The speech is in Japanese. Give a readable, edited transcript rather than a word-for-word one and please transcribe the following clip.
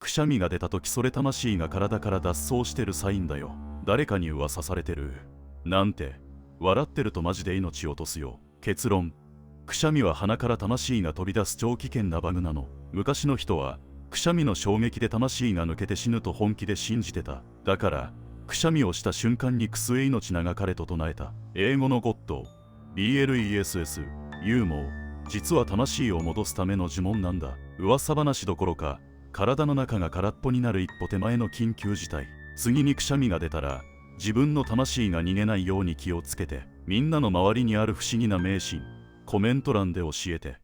くしゃみが出た時それ魂が体から脱走してるサインだよ。誰かに噂されてるなんて笑ってるとマジで命落とすよ。結論、くしゃみは鼻から魂が飛び出す超危険なバグなの。昔の人はくしゃみの衝撃で魂が抜けて死ぬと本気で信じてた。だからくしゃみをした瞬間にくすえ命長かれと唱えた。英語のゴッド BLESS ユーモア、実は魂を戻すための呪文なんだ。噂話どころか体の中が空っぽになる一歩手前の緊急事態。次にくしゃみが出たら自分の魂が逃げないように気をつけて。みんなの周りにある不思議な迷信コメント欄で教えて。